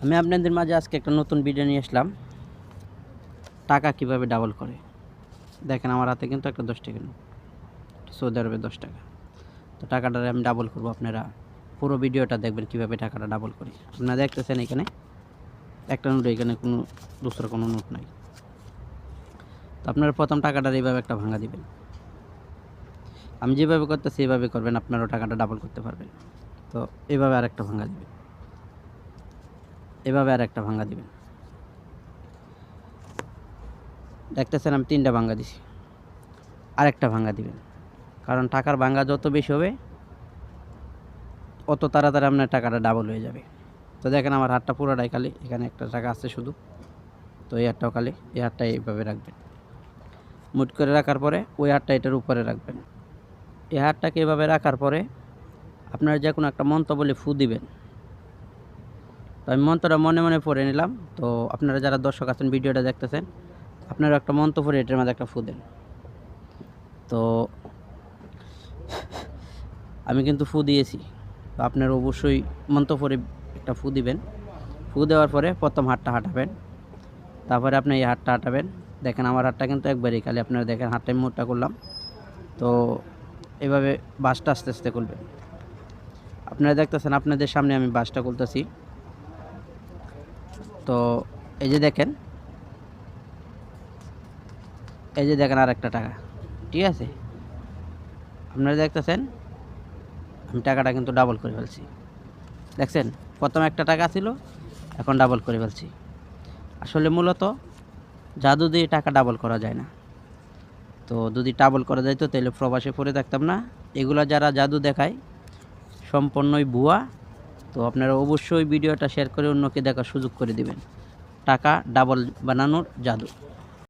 আমি আপনাদের মাঝে আজকে একটা নতুন ভিডিও নিয়ে আসলাম, টাকা কিভাবে ডাবল করে। দেখেন আমার হাতে কিন্তু একটা 10 টাকা নোট, সৌদি আরবে 10 টাকা। তো টাকাটা আমি ডাবল করব, আপনারা পুরো ভিডিওটা দেখবেন কিভাবে টাকাটা ডাবল করি। আপনারা দেখতেছেন এখানে একটা নোট, এখানে কোনো দুসরা কোনো নোট নাই। তো আপনারা প্রথম টাকাটা এইভাবে একটা ভাঙা দিবেন। আমি যেভাবে করতেছি এইভাবে করবেন, আপনারাও টাকাটা ডাবল করতে পারবেন। তো এইভাবে আরেকটা ভাঙা দিবেন, এভাবে আরেকটা ভাঙা দিবেন। দেখতেছেন আমি 3টা ভাঙা দিছি, আরেকটা ভাঙা দিবেন। কারণ টাকার ভাঙা যত বেশি হবে অত তাড়াতাড়ি আপনার টাকাটা ডাবল হয়ে যাবে। তো দেখেন আমার হাতটা পুরোটাই খালি, এখানে একটা টাকা আছে শুধু। তো এই হাতটাও খালি, এই হাতটা এইভাবে রাখবেন। মুট করে রাখার পরে ওই হাতটা এটার উপরে রাখবেন। এই হাতটাকে এভাবে রাখার পরে আপনারা যে কোনো একটা মন্ত্র বলে ফু দিবেন। তো আমি মন্ত্রটা মনে মনে পড়ে নিলাম। তো আপনারা যারা দর্শক আছেন ভিডিওটা দেখতেছেন, আপনারা একটা মন্ত্র পড়ে এটার মধ্যে একটা ফু দেন। তো আমি কিন্তু ফু দিয়েছি। তো আপনারা অবশ্যই মন্ত্র পড়ে একটা ফু দিবেন। ফু দেওয়ার পরে প্রথম হাতটা হাঁটাবেন, তারপরে আপনি এই হাতটা হাঁটাবেন। দেখেন আমার হাতটা কিন্তু একবারেই খালি, আপনারা দেখেন হাতটা আমি মোটা করলাম। তো এভাবে বাসটা আস্তে আস্তে খুলবেন। আপনারা দেখতেছেন আপনাদের সামনে আমি বাসটা খুলতেছি। তো এই যে দেখেন, এই যে দেখেন আর একটা টাকা, ঠিক আছে। আপনারা দেখতেছেন আমি টাকাটা কিন্তু ডাবল করে ফেলছি। দেখছেন প্রথম একটা টাকা ছিল, এখন ডাবল করে ফেলছি। আসলে মূলত জাদু দিয়ে টাকা ডাবল করা যায় না। তো যদি ডাবল করা যাইতো তাহলে প্রবাসে পড়ে থাকতাম না। এগুলা যারা জাদু দেখায় সম্পূর্ণই ভুয়া। তো আপনারা অবশ্যই ভিডিওটা শেয়ার করে অন্যকে দেখার সুযোগ করে দিবেন। টাকা ডাবল বানানোর জাদু।